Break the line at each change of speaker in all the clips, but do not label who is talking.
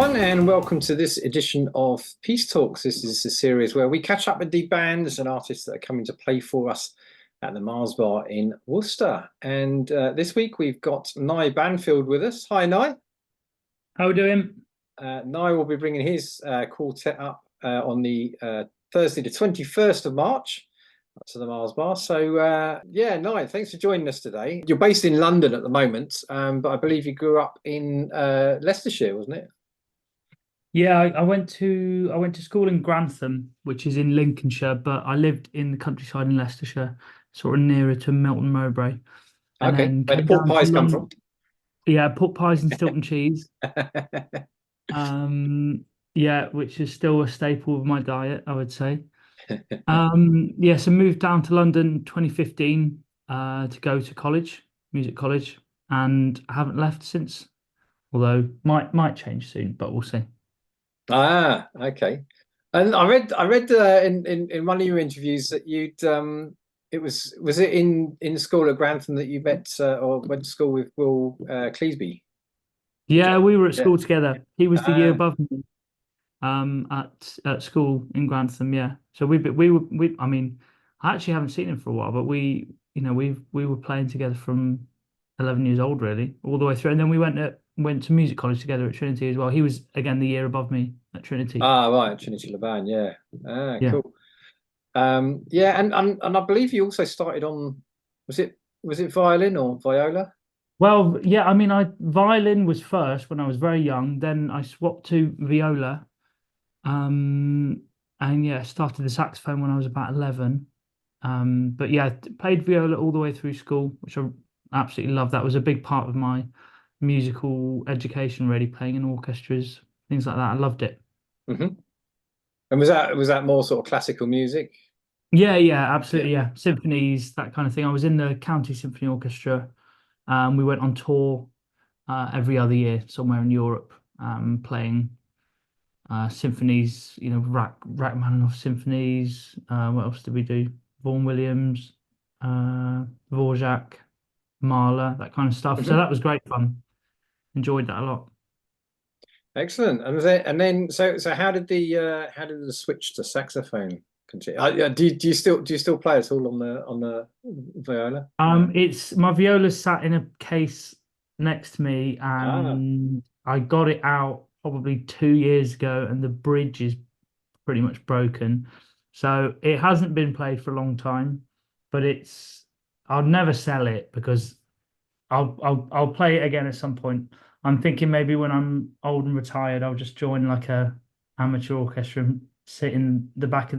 everyone, and welcome to this edition of Peace Talks. This is a series where we catch up with the bands and artists that are coming to play for us at the Marr's Bar in Worcester. And this week we've got Nye Banfield with us. Hi, Nye.
How are we doing?
Nye will be bringing his quartet up on the Thursday, the 21st of March, to the Marr's Bar. So, yeah, Nye, thanks for joining us today. You're based in London at the moment, but I believe you grew up in Leicestershire, wasn't it?
Yeah, I went to school in Grantham, which is in Lincolnshire, but I lived in the countryside in Leicestershire, sort of nearer to Melton Mowbray, and
Okay,
then
where the
came
pork
down to
pies come from.
London. Yeah, pork pies and Stilton cheese. Um, yeah, which is still a staple of my diet, I would say. Yeah, so moved down to London 2015 to go to college, music college, and I haven't left since. Although might change soon, but we'll see.
Ah, okay. And I read in one of your interviews that you'd it was it in school at Grantham that you met or went to school with Will Cleesby?
Yeah, we were at
Yeah.
school together. He was the year
Ah,
above me at school in Grantham, yeah. So we I mean, I actually haven't seen him for a while, but we were playing together from 11 years old really, all the way through. And then we went to music college together at Trinity as well. He was again the year above me at Trinity.
right, Trinity Laban, yeah. Ah,
Yeah.
cool. Yeah, and I believe you also started on was it violin or viola?
Well, yeah, I mean I violin was first when I was very young, then I swapped to viola. Um, and yeah, started the saxophone when I was about 11. But yeah, played viola all the way through school, which I absolutely loved. That was a big part of my musical education, really, playing in orchestras, things like that. I loved it.
Hmm. And was that more sort of classical music?
Yeah, yeah,
Yeah.
absolutely. Yeah. Symphonies, that kind of thing. I was in the county symphony orchestra. We went on tour every other year somewhere in Europe, playing symphonies, Rachmaninoff symphonies. What else did we do? Vaughan Williams, Dvorak, Mahler, that kind of stuff. So
Hmm.
that was great fun. Enjoyed that a lot.
Excellent. And then how did the switch to saxophone continue? Do you still play at all on the viola?
It's my viola's sat in a case next to me,
Ah,
and I got it out probably 2 years ago, and the bridge is pretty much broken. So it hasn't been played for a long time, but I'll never sell it because I'll play it again at some point. I'm thinking maybe when I'm old and retired, I'll just join like a amateur orchestra and sit in the back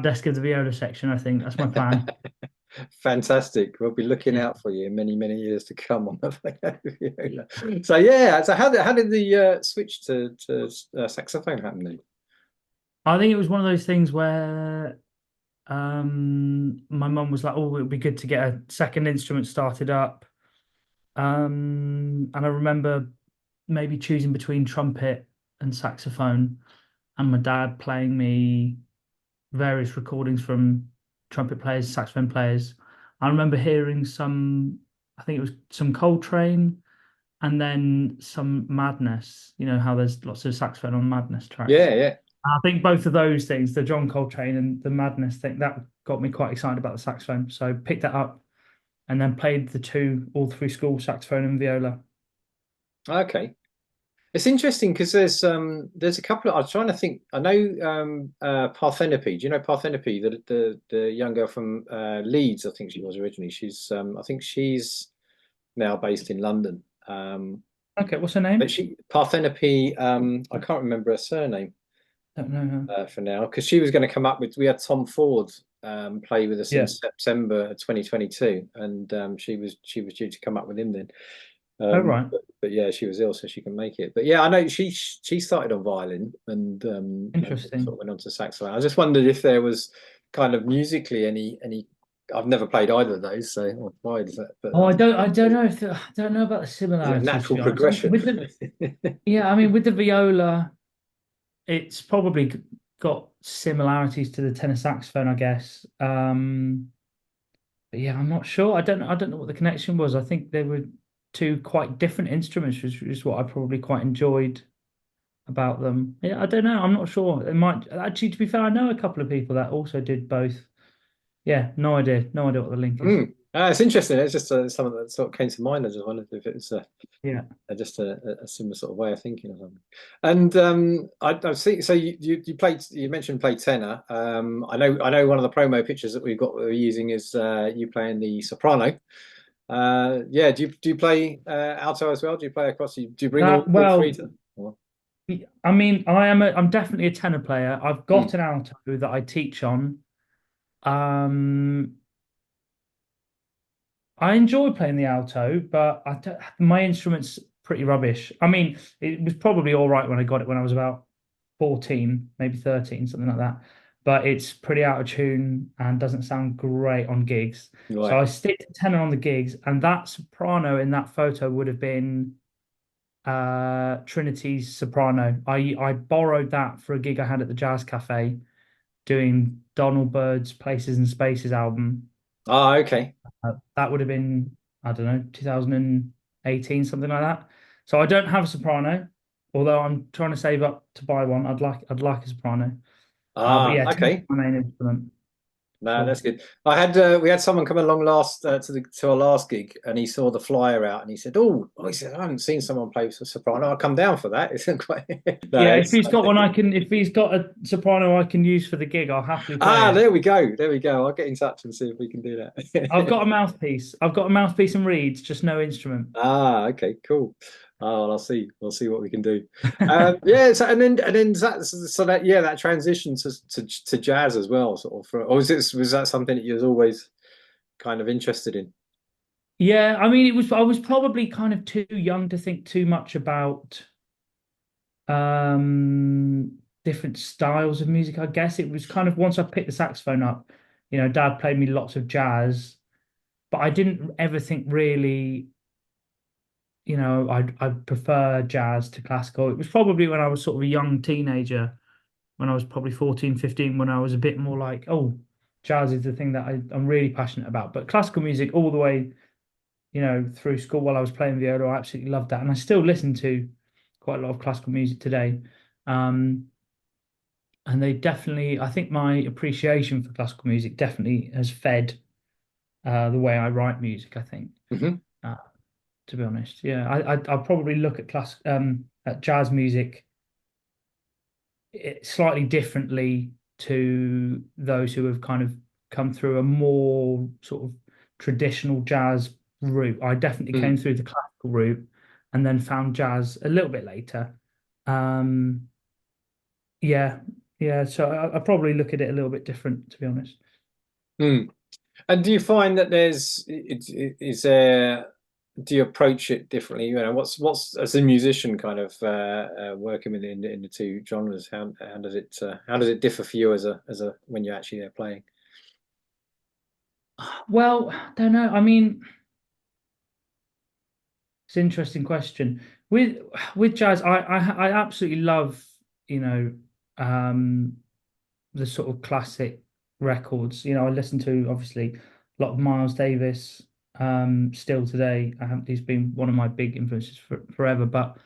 desk of the viola section. I think that's my plan.
fantastic. We'll be looking
Yeah.
out for you many, many years to come on the viola. So yeah, so how did the switch to saxophone happen then?
I think it was one of those things where my mum was like, "Oh, it would be good to get a second instrument started up." And I remember maybe choosing between trumpet and saxophone, and my dad playing me various recordings from trumpet players, saxophone players. I remember hearing I think it was some Coltrane and then some Madness. You know how there's lots of saxophone on Madness tracks.
Yeah, yeah.
I think both of those things, the John Coltrane and the Madness thing, that got me quite excited about the saxophone. So picked that up and then played the two all through school, saxophone and viola.
Okay. It's interesting because there's a couple of I was trying to think. I know Parthenope. Do you know Parthenope, the young girl from Leeds? I think she was originally. I think she's now based in London.
Okay, what's her
But
name?
she Parthenope. I can't remember her surname
Don't know her.
for now because she was going to come up with. We had Tom Ford play with us in
Yeah.
September 2022, and she was due to come up with him then.
Oh, right.
But yeah, she was ill, so she can make it. But yeah, I know she started on violin and sort of
Interesting.
went on to saxophone. I just wondered if there was kind of musically any. I've never played either of those, so why is that? But
Oh, I don't know I don't know about the
is it a
similarities to
natural
be honest.
progression?
Yeah, I mean with the viola, it's probably got similarities to the tenor saxophone, I guess. But yeah, I'm not sure. I don't know what the connection was. I think they were two quite different instruments, which is what I probably quite enjoyed about them. Yeah, I don't know. I'm not sure. It might actually, to be fair, I know a couple of people that also did both. Yeah, no idea. No idea what the link is.
Mm. It's interesting. It's just something that sort of came to mind. I just wondered if it's
Yeah.
just a similar sort of way of thinking or something. And I see. So you played. You mentioned play tenor. I know one of the promo pictures that we've got that we're using is you playing the soprano. Yeah. Do you play alto as well? Do you play across? Do you bring all three
Well,
to? Or-
I mean, I'm definitely a tenor player. I've got
Mm.
an alto that I teach on. Um, I enjoy playing the alto, but my instrument's pretty rubbish. I mean, it was probably all right when I got it when I was about 14, maybe 13, something like that. But it's pretty out of tune and doesn't sound great on gigs. So
Right.
I stick to tenor on the gigs, and that soprano in that photo would have been Trinity's soprano. I borrowed that for a gig I had at the Jazz Cafe doing Donald Byrd's Places and Spaces album.
Okay.
That would have been, I don't know, 2018, something like that. So I don't have a soprano, although I'm trying to save up to buy one. I'd like a soprano. But yeah, tenor's
Okay.
my main instrument,
No,
sure.
that's good. We had someone come along last to our last gig, and he saw the flyer out, and he said, he said, I haven't seen someone play soprano. I'll come down for that. It's quite no,
Yeah, if
it's
he's got one, if he's got a soprano I can use for the gig, I'll happily play it.
there we go, there we go. I'll get in touch and see if we can do
I've
that.
got a mouthpiece. I've got a mouthpiece and reeds, just no instrument.
Okay, cool. Oh, well, I'll see. We'll see what we can do. Yeah, so, and then that yeah, that transition to jazz as well, sort of. Or was that something that you was always kind of interested in?
Yeah, I mean, I was probably kind of too young to think too much about different styles of music, I guess. It was kind of once I picked the saxophone up, Dad played me lots of jazz, but I didn't ever think really, I'd prefer jazz to classical. It was probably when I was sort of a young teenager, when I was probably 14, 15, when I was a bit more like, oh, jazz is the thing that I'm really passionate about. But classical music all the way, through school while I was playing viola, I absolutely loved that. And I still listen to quite a lot of classical music today. Um, and they definitely, I think my appreciation for classical music definitely has fed the way I write music, I think,
Hmm.
uh, to be honest. Yeah, I'll probably look at at jazz music slightly differently to those who have kind of come through a more sort of traditional jazz route. I definitely came
Mm.
through the classical route and then found jazz a little bit later. Um, yeah, yeah. So I probably look at it a little bit different, to be honest.
Mm. And do you find that is there, do you approach it differently? What's as a musician kind of working in the two genres? How does it differ for you as a when you're actually there playing?
Well, I don't know. I mean, it's an interesting question. With with jazz, I absolutely love, you know, um, the sort of classic records. I listen to obviously a lot of Miles Davis still today. He's been one of my big influences forever. But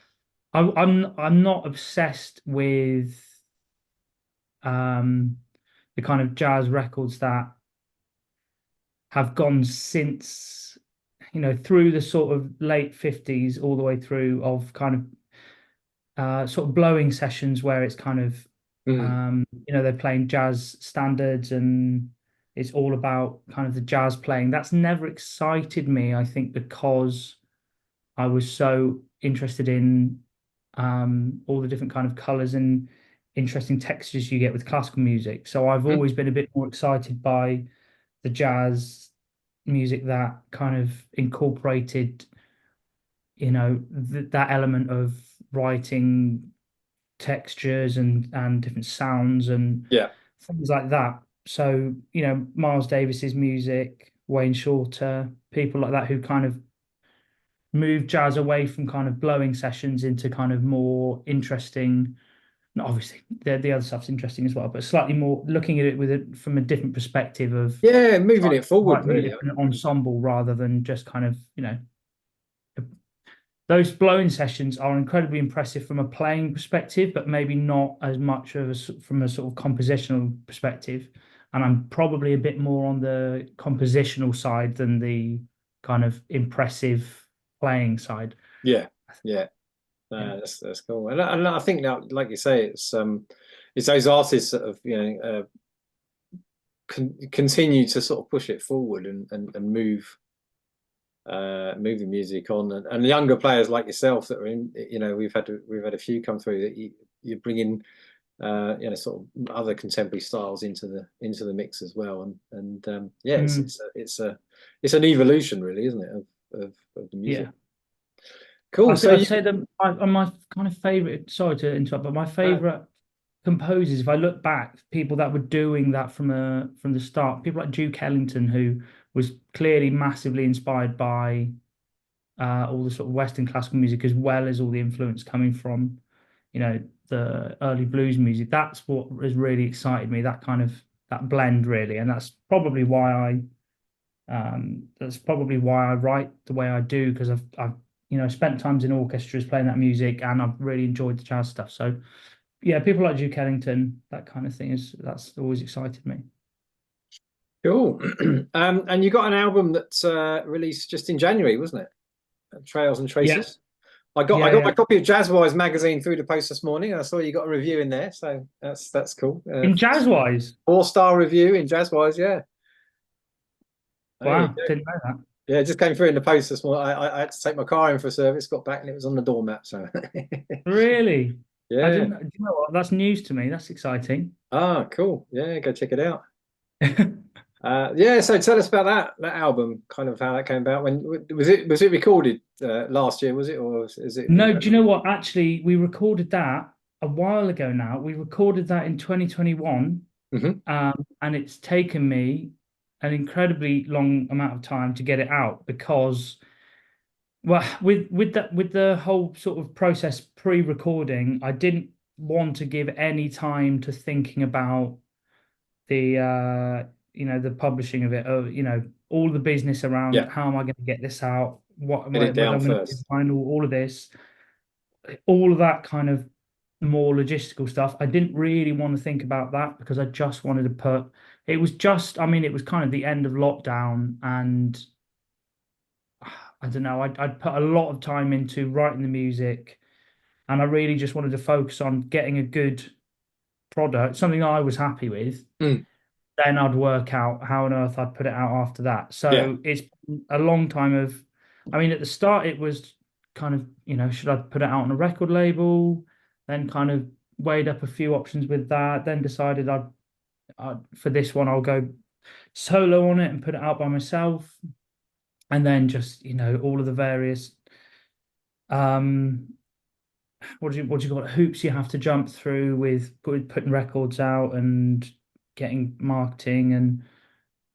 I'm not obsessed with um, the kind of jazz records that have gone since, through the sort of late 50s all the way through of kind of sort of blowing sessions where it's kind of
Mm.
they're playing jazz standards and it's all about kind of the jazz playing. That's never excited me, I think, because I was so interested in all the different kind of colors and interesting textures you get with classical music. So I've
Mm.
always been a bit more excited by the jazz music that kind of incorporated, that element of writing textures and different sounds and
Yeah.
things like that. So, Miles Davis's music, Wayne Shorter, people like that who kind of move jazz away from kind of blowing sessions into kind of more interesting. Not obviously the other stuff's interesting as well, but slightly more looking at it from a different perspective of
Yeah, moving
trying
it
to
forward,
write
really.
music for an ensemble rather than just kind of, those blowing sessions are incredibly impressive from a playing perspective, but maybe not as much of from a sort of compositional perspective. And I'm probably a bit more on the compositional side than the kind of impressive playing side.
Yeah, yeah.
Yeah.
That's cool. And I think now, like you say, it's those artists that have, continue to sort of push it forward and move the music on, and the younger players like yourself that are in, we've had a few come through that you're bringing sort of other contemporary styles into the mix as well, and yeah,
Mm,
it's an evolution really, isn't it, of the music.
yeah.
Cool. So
I'd
you,
say that my kind of favorite, sorry to interrupt, but my favorite composers, if I look back, people that were doing that from the start, people like Duke Ellington, who was clearly massively inspired by all the sort of Western classical music, as well as all the influence coming from, the early blues music. That's what has really excited me, that kind of that blend, really, and that's probably why I write the way I do, because I've spent times in orchestras playing that music, and I've really enjoyed the jazz stuff. So yeah, people like Duke Ellington, that kind of thing that's always excited me.
cool. And you got an album that's released just in January, wasn't it? Trails and
Yeah,
Traces. I got
yeah.
my copy of Jazzwise magazine through the post this morning. I saw you got a review in there, so that's cool.
In jazz wise,
4-star review in Jazzwise, yeah. There you
wow,
go.
didn't know that.
Yeah, it just came through in the post this morning. I had to take my car in for a service, got back, and it was on the doormat. So
Really? I
yeah.
didn't. Do you know what? That's news to me. That's exciting.
Ah, cool. Yeah, go check it out. Yeah, so tell us about that album, kind of how that came about. When was it recorded last year? Was it, or is it?
No, do you know what? Actually, we recorded that a while ago now. We recorded that in 2021,
Mhm.
and it's taken me an incredibly long amount of time to get it out because, well, with the whole sort of process pre-recording, I didn't want to give any time to thinking about the the publishing of it, or all the business around
Yeah,
how am I going to get this out,
get it
whether
down
I'm going to do
first.
final, all of this, all of that kind of more logistical stuff. I didn't really want to think about that because I just wanted to put. It was just, I mean, it was kind of the end of lockdown, and I don't know. I'd put a lot of time into writing the music, and I really just wanted to focus on getting a good product, something I was happy with.
Mm,
Then I'd work out how on earth I'd put it out after that.
yeah,
So it's a long time of, I mean, at the start it was kind of, should I put it out on a record label? Then kind of weighed up a few options with that. Then decided for this one I'll go solo on it and put it out by myself. And then just, all of the various um what do you call it, hoops you have to jump through with putting records out and getting marketing and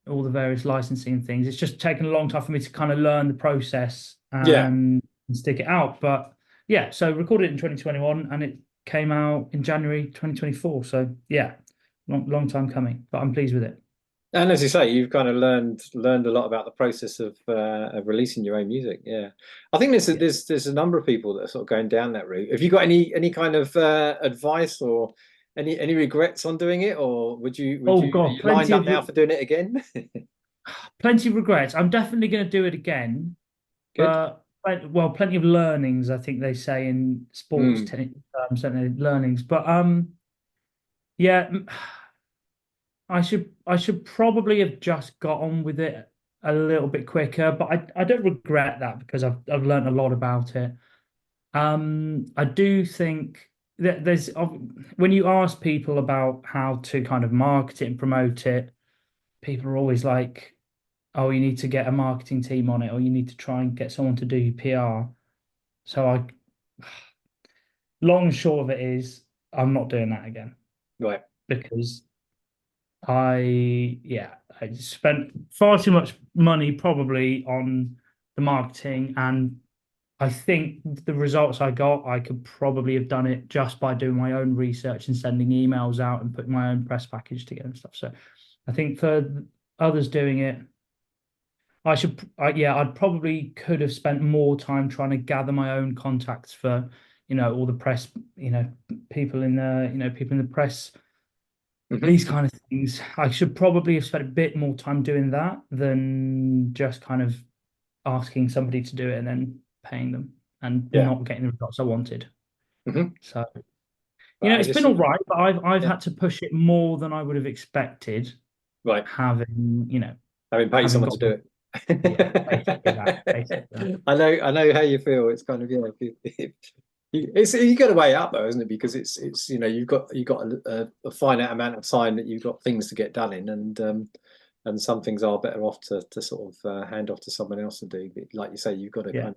all the various licensing things. It's just taken a long time for me to kind of learn the process
yeah.
and stick it out. But yeah, so recorded it in 2021 and it came out in January 2024. So yeah, long time coming, but I'm pleased with it.
And as you say, you've kind of learned a lot about the process of releasing your own music. Yeah, I think
Yeah.
there's a number of people that are sort of going down that route. Have you got any kind of advice or any regrets on doing it, or would
Oh
you are
God,
you lined up now for doing it again?
plenty of regrets. I'm definitely going to do it again,
Good.
but well, plenty of learnings, I think they say in sports
Mm,
terms, don't they? Learnings. But yeah, I should probably have just got on with it a little bit quicker, but I don't regret that because I've learned a lot about it. I do think that when you ask people about how to kind of market it and promote it, people are always like, "Oh, you need to get a marketing team on it, or you need to try and get someone to do your PR." So long and short of it is, I'm not doing that again
right.
because yeah, I spent far too much money probably on the marketing, and I think the results I got, I could probably have done it just by doing my own research and sending emails out and putting my own press package together and stuff. So I think for others doing it, Yeah, I'd probably could have spent more time trying to gather my own contacts for, all the press, people in the, people in the press,
Hmm.
these kind of things. I should probably have spent a bit more time doing that than just kind of asking somebody to do it and then paying them and
Yeah.
not getting the results I wanted.
Hmm.
So,
But I
it's
guess
been all right, but I've
yeah,
had to push it more than I would have expected,
right.
having,
Having paid
having
someone
got
to do it.
yeah, basically that, basically that.
I know how you feel. It's kind of it's you got to weigh it up though, isn't it? Because it's you've got a finite amount of time that you've got things to get done in, and some things are better off to sort of hand off to someone else to do. But like you say, you've got to
Yeah,
kind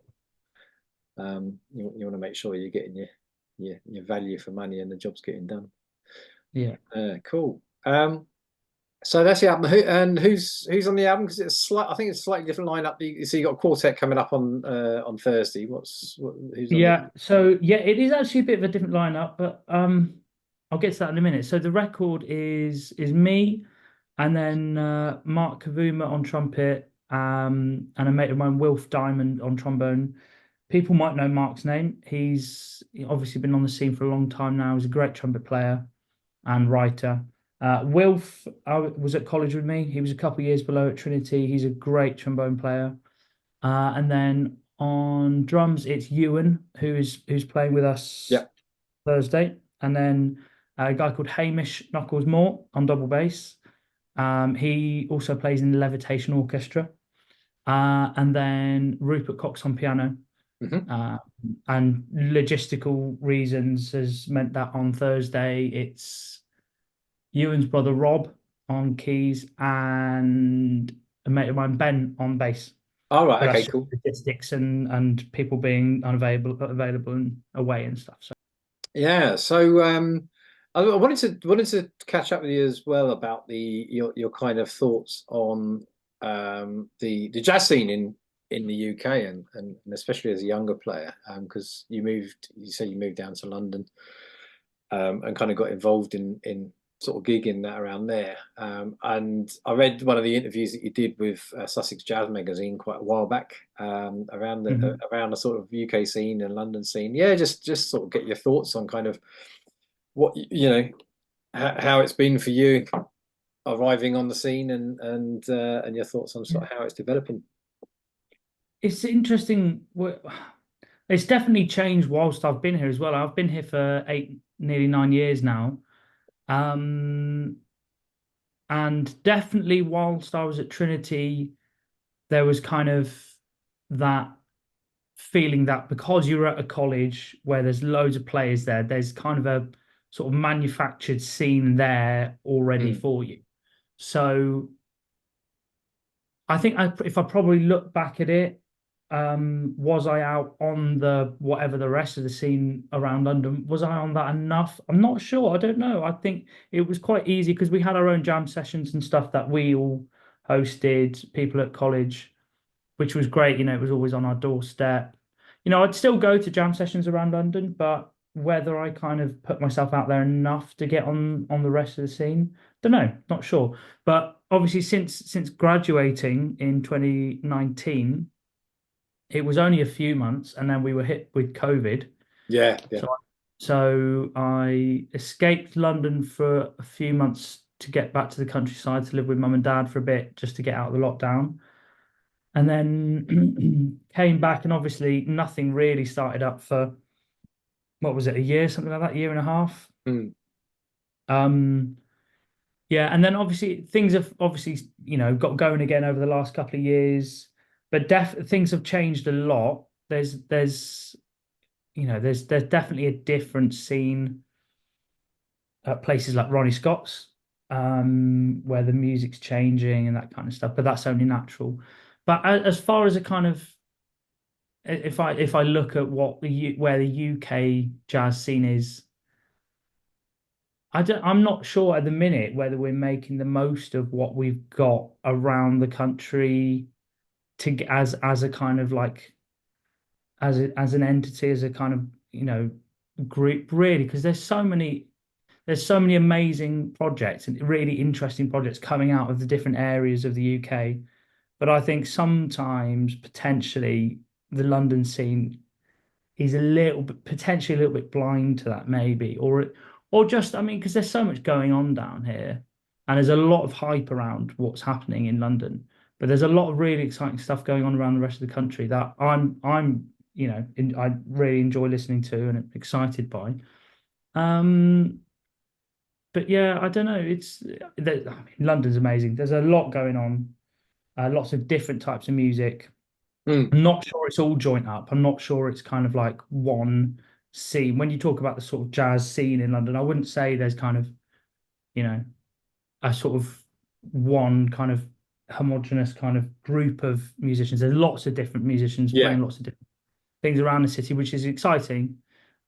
of you want to make sure you're getting your value for money and the job's getting done.
yeah.
Cool. So that's the album. Who's on the album? Because I think it's a slightly different lineup. So you got a quartet coming up on Thursday. Who's on the?
Yeah, so yeah, it is actually a bit of a different lineup, but I'll get to that in a minute. So the record is me, and then Mark Kavuma on trumpet, and a mate of mine, Wilf Diamond, on trombone. People might know Mark's name. He's obviously been on the scene for a long time now. He's a great trumpet player and writer. Wilf was at college with me. He was a couple of years below at Trinity. He's a great trombone player. And then on drums, it's Ewan who's playing with us
Yeah.
Thursday, and then a guy called Hamish Knuckles Moore on double bass. He also plays in the Levitation Orchestra, and then Rupert Cox on piano.
Hmm.
Uh, and logistical reasons has meant that on Thursday it's Ewan's brother Rob on keys and a mate of mine Ben on bass.
All
But
right.
that's
Okay.
just
Cool.
logistics and people being unavailable, available and away and stuff. So
Yeah. So I wanted to catch up with you as well about your kind of thoughts on the jazz scene in the UK and especially as a younger player because you say you moved down to London and kind of got involved in sort of gigging that around there. And I read one of the interviews that you did with Sussex Jazz Magazine quite a while back
mhm.
around the sort of UK scene and London scene. Yeah, just sort of get your thoughts on kind of what how it's been for you arriving on the scene and your thoughts on sort of how it's developing.
It's interesting. It's definitely changed whilst I've been here as well. I've been here for nearly 9 years now. Um, and definitely whilst I was at Trinity, there was kind of that feeling that because you're at a college where there's loads of players there, there's kind of a sort of manufactured scene there already
Mm.
for you. So I think if I probably look back at it, was I out on the whatever the rest of the scene around London? Was I on that enough? I'm not sure. I don't know. I think it was quite easy because we had our own jam sessions and stuff that we all hosted, people at college, which was great. It was always on our doorstep. I'd still go to jam sessions around London, but whether I kind of put myself out there enough to get on the rest of the scene, don't know, not sure. But obviously, since graduating in 2019, it was only a few months, and then we were hit with COVID.
Yeah, yeah.
So I escaped London for a few months to get back to the countryside to live with mum and dad for a bit, just to get out of the lockdown. And then came back, and obviously nothing really started up for what was it, a year, something like that, year and a half.
Mm.
Um, yeah, and then obviously things have obviously got going again over the last couple of years, but things have changed a lot. There's definitely a different scene at places like Ronnie Scott's, where the music's changing and that kind of stuff. But that's only natural. But as far as a kind of if I look at where the UK jazz scene is, I'm not sure at the minute whether we're making the most of what we've got around the country as a kind of like as an entity, as a kind of group, really, because there's so many amazing projects and really interesting projects coming out of the different areas of the UK. but I think sometimes potentially the London scene is a little bit potentially a little bit blind to that maybe, or just I mean because there's so much going on down here, and there's a lot of hype around what's happening in London, but there's a lot of really exciting stuff going on around the rest of the country that I'm I really enjoy listening to and excited by. Um, but yeah, I don't know. I mean, London's amazing. There's a lot going on, lots of different types of music.
Mm.
I'm not sure it's all joint up. I'm not sure it's kind of like one scene. When you talk about the sort of jazz scene in London, I wouldn't say there's kind of, you know, a sort of one kind of homogenous kind of group of musicians. There's lots of different musicians
Yeah.
playing lots of different things around the city, which is exciting.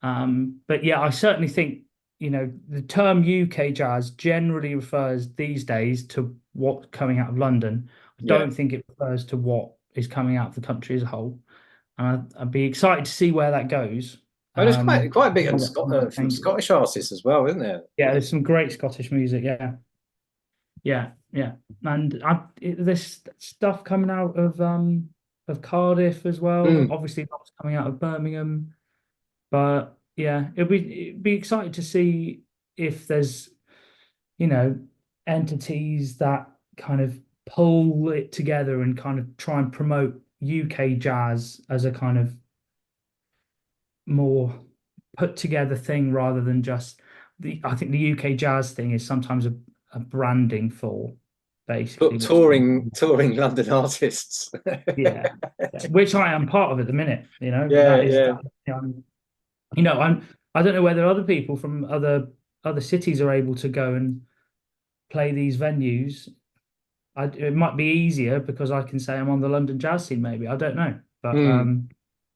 But yeah, I certainly think, the term UK jazz generally refers these days to what's coming out of London. I
Yeah.
don't think it refers to what is coming out of the country as a whole. And I'd be excited to see where that goes.
Oh, there's quite a bit on from
Changes.
Scottish artists as well, isn't there?
Yeah, there's some great Scottish music. Yeah, yeah, yeah. And there's stuff coming out of Cardiff as well.
Mm.
Obviously, lots coming out of Birmingham. But yeah, it'd be exciting to see if there's, you know, entities that kind of pull it together and kind of try and promote UK jazz as a kind of more put together thing rather than just I think the UK jazz thing is sometimes a branding for basically what's going on.
Touring London artists.
Yeah, yeah, which I am part of at the minute,
Yeah,
that is
yeah.
that I don't know whether other people from other cities are able to go and play these venues. It might be easier because I can say I'm on the London jazz scene, maybe. I don't know. But
Mm.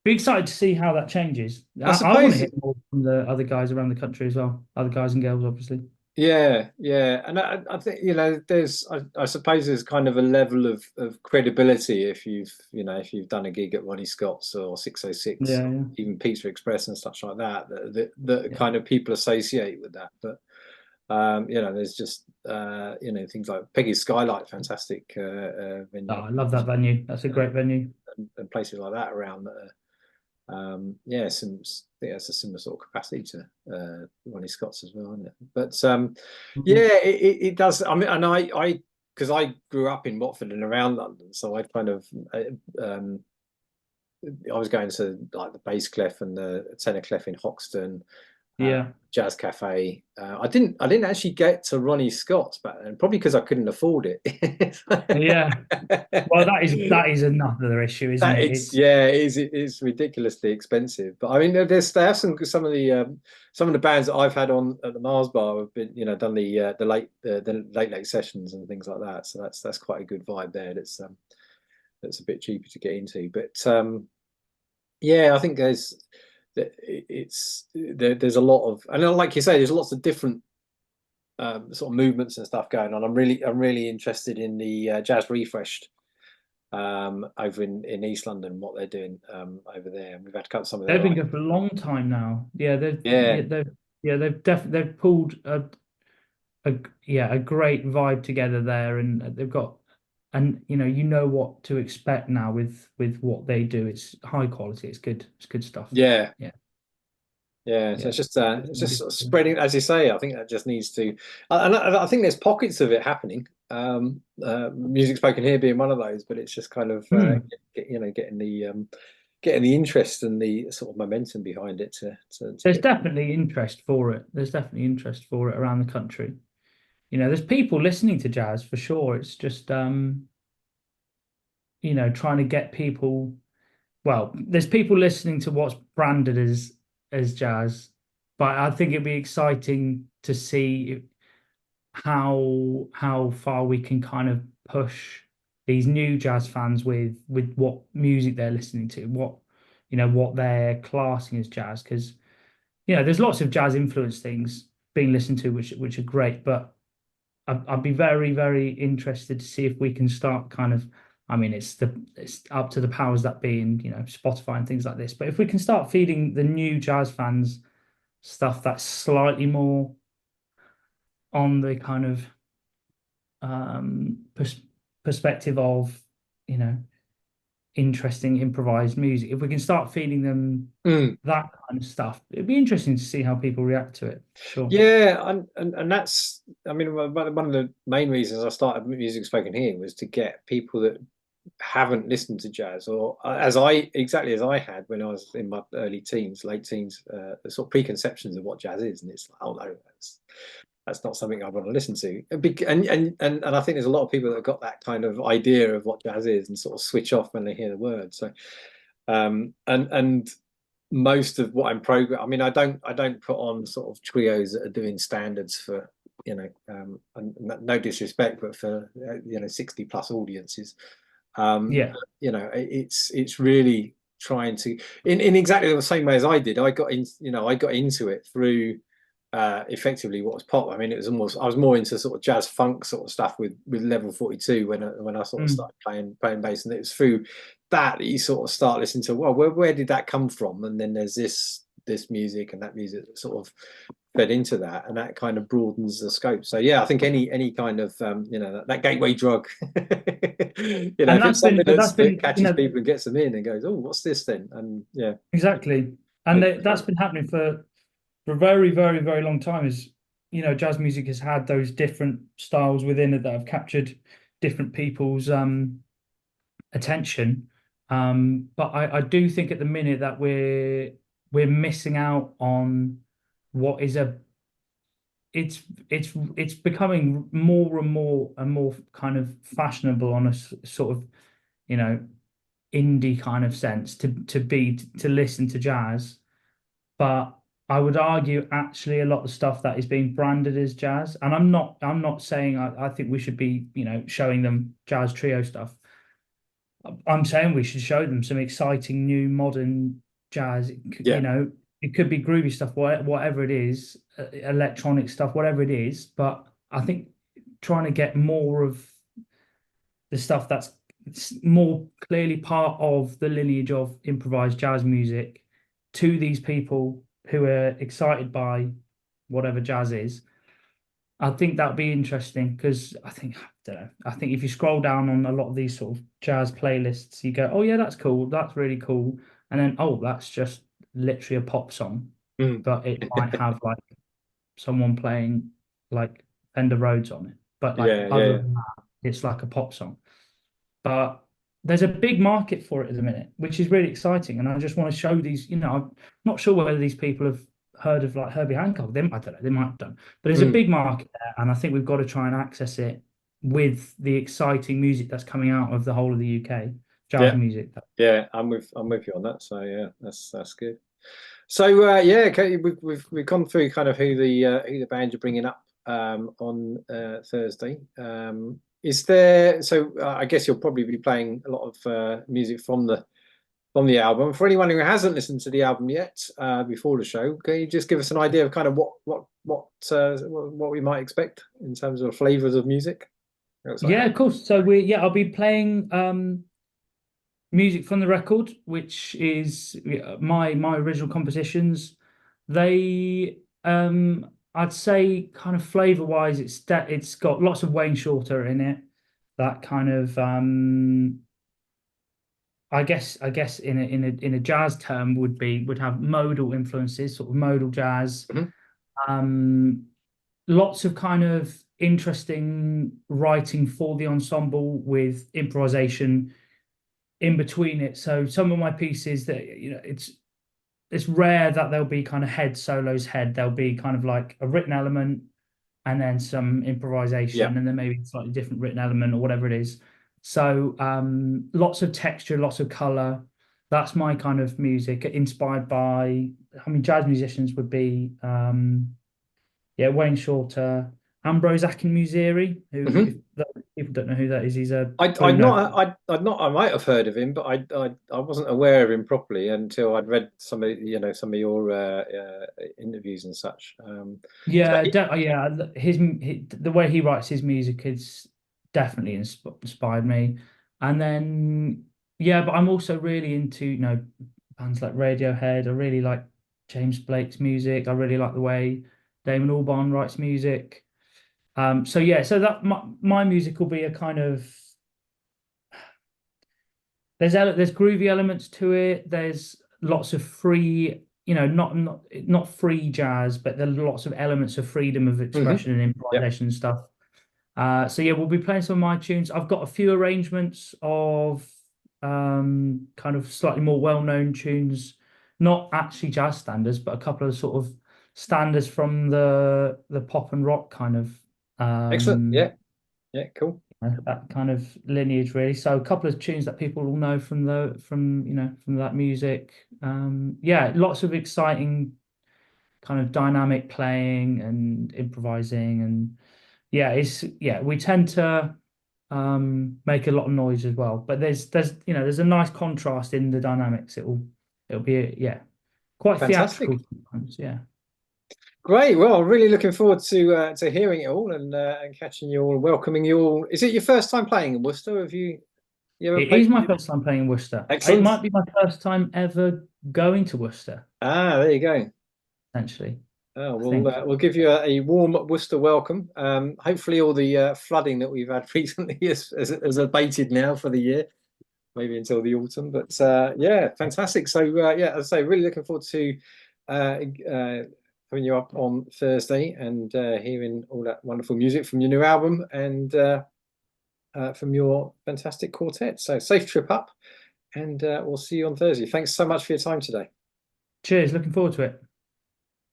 be excited to see how that changes.
I
I want to
suppose.
hear more from the other guys around the country as well. Other guys and girls, obviously.
Yeah, yeah, and I think there's I suppose there's kind of a level of credibility if if you've done a gig at Ronnie Scott's or 606
Yeah,
or
yeah,
even Pizza Express and such like that that
yeah.
kind of people associate with that. But there's just things like Peggy's Skylight, fantastic
Oh,
venue,
I love that venue. That's a
uh,
great venue.
and places like that around that. Yeah, I think that's a similar sort of capacity to Ronnie Scott's as well, isn't it? But
Mhm.
yeah, it does. I mean, and I because I grew up in Watford and around London, so I kind of I was going to like the bass clef and the tenor clef in Hoxton, uh,
Yeah,
Jazz Cafe. I didn't actually get to Ronnie Scott's back then, probably because I couldn't afford it.
yeah. Well, that is another issue, isn't
That
it?
it's yeah, it's ridiculously expensive. But I mean, they have some of the bands that I've had on at the Mars Bar have been done the late sessions and things like that. So that's quite a good vibe there. That's a bit cheaper to get into. But yeah, I think there's a lot of, and like you say, there's lots of different sort of movements and stuff going on. I'm really interested in the Jazz Refreshed over in East London, what they're doing over there. And we've had to cut some of their
they've been
like,
going for a long time now. Yeah,
yeah,
they've definitely they've pulled a great vibe together there, and they've got and what to expect now with what they do. It's high quality. It's good stuff.
yeah,
Yeah,
yeah. So
yeah.
it's just sort of spreading, as you say. I think that just needs to, and I think there's pockets of it happening. Music spoken here being one of those, but it's just kind of
Hmm.
getting the interest and the sort of momentum behind it to
There's
get.
definitely interest for it. There's definitely interest for it around the country. There's people listening to jazz for sure. It's just trying to get people. Well, there's people listening to what's branded as jazz, but I think it'd be exciting to see how far we can kind of push these new jazz fans with what music they're listening to, what they're classing as jazz, because there's lots of jazz influence things being listened to which are great, but I'd be very, very interested to see if we can start kind of. I mean, it's up to the powers that be, and Spotify and things like this. But if we can start feeding the new jazz fans stuff that's slightly more on the kind of um, pers perspective of you know, interesting improvised music. If we can start feeding them
Mm.
that kind of stuff, it'd be interesting to see how people react to it. Sure.
Yeah, and that's, I mean, one of the main reasons I started Music Spoken Here was to get people that haven't listened to jazz, or as I exactly as I had when I was in my early teens, late teens, the sort of preconceptions of what jazz is, and it's like, oh no, that's not something I want to listen to. And I think there's a lot of people that have got that kind of idea of what jazz is and sort of switch off when they hear the word. So and most of what I'm program, I mean, I don't put on sort of trios that are doing standards for, and no disrespect, but for 60 plus audiences.
Yeah.
It's really trying to, in exactly the same way as I did. I got into it through effectively what was pop. I mean, it was almost, I was more into sort of jazz funk sort of stuff with Level 42 when I sort of
Mm.
started playing bass, and it was through that you sort of start listening to, well, where did that come from? And then there's this music and that music that sort of fed into that, and that kind of broadens the scope. So yeah, I think any kind of that gateway drug,
And
if it's something
that's
that
been,
catches people and gets them in and goes, oh, what's this then? And yeah,
exactly. And that's been happening for a very, very, very long time. Is, jazz music has had those different styles within it that have captured different people's attention. But I do think at the minute that we're missing out on what is a it's becoming more and more kind of fashionable on a sort of, you know, indie kind of sense to listen to jazz. But I would argue actually a lot of stuff that is being branded as jazz, and I'm not saying I think we should be, showing them jazz trio stuff. I'm saying we should show them some exciting new modern jazz.
yeah,
It could be groovy stuff, whatever it is, electronic stuff, whatever it is. But I think trying to get more of the stuff that's more clearly part of the lineage of improvised jazz music to these people who are excited by whatever jazz is. I think that'd be interesting because I don't know. I think if you scroll down on a lot of these sort of jazz playlists, you go, "Oh yeah, that's cool. That's really cool," and then, "Oh, that's just literally a pop song,"
mm.
but it might have like someone playing like Fender Rhodes on it. But like
Yeah,
other
yeah,
than that, it's like a pop song. But there's a big market for it at the minute, which is really exciting. And I just want to show these, I'm not sure whether these people have heard of like Herbie Hancock. I don't know, they might have done. But there's a
mm.
big market there, and I think we've got to try and access it with the exciting music that's coming out of the whole of the UK, jazz
Yeah,
music.
yeah. I'm with you on that. So yeah, that's good. So yeah, okay, we've gone through kind of who the band you're bringing up on Thursday. Is there? So I guess you'll probably be playing a lot of music from the album. For anyone who hasn't listened to the album yet before the show, can you just give us an idea of kind of what we might expect in terms of flavors of music? Looks like
Yeah,
that.
of course. So I'll be playing music from the record, which is my original compositions. They I'd say kind of flavor wise, it's got lots of Wayne Shorter in it. That kind of I guess in a jazz term would have modal influences, sort of modal jazz.
Mhm.
Um, Lots of kind of interesting writing for the ensemble with improvisation in between it. So some of my pieces that it's rare that there'll be kind of there'll be kind of like a written element and then some
Yeah.
improvisation and then maybe a slightly different written element or whatever it is. So lots of texture, lots of color. That's my kind of music inspired by, I mean, jazz musicians would be yeah, Wayne Shorter, Ambrose Akinmusire, who,
Mhm.
if people don't know who that is, he's a
I'd
crooner.
not I'd not I might have heard of him, but I wasn't aware of him properly until I'd read some of your interviews and such. So
Yeah, yeah. The way he writes his music is definitely inspired me. And then yeah, but I'm also really into bands like Radiohead. I really like James Blake's music. I really like the way Damon Albarn writes music. So yeah, so that my music will be a kind of there's groovy elements to it. There's lots of free, not free jazz, but there are lots of elements of freedom of
Hmm.
expression and
Yep.
improvisation and stuff. So yeah, we'll be playing some of my tunes. I've got a few arrangements of kind of slightly more well-known tunes, not actually jazz standards, but a couple of sort of standards from the pop and rock kind of
Excellent.
um
Yeah. Yeah. Cool.
that kind of lineage really. So a couple of tunes that people will know from that music. Yeah, lots of exciting kind of dynamic playing and improvising and yeah, we tend to make a lot of noise as well. But there's a nice contrast in the dynamics. It'll be yeah, quite theatrical
Fantastic.
sometimes, yeah.
Great. Well, really looking forward to hearing it all and catching you all, welcoming you all. Is it your first time playing in Worcester? Have you ever
It
played?
is my first time playing in Worcester. It
Excellent.
might be my first time ever going to Worcester,
Ah, there you go.
essentially.
Oh,
I think.
we'll give you a warm Worcester welcome. Hopefully, all the flooding that we've had recently is abated now for the year, maybe until the autumn. But yeah, fantastic. So yeah, as I say, really looking forward to having you up on Thursday and hearing all that wonderful music from your new album and from your fantastic quartet. So safe trip up, and we'll see you on Thursday. Thanks so much for your time today.
Cheers, looking forward to it.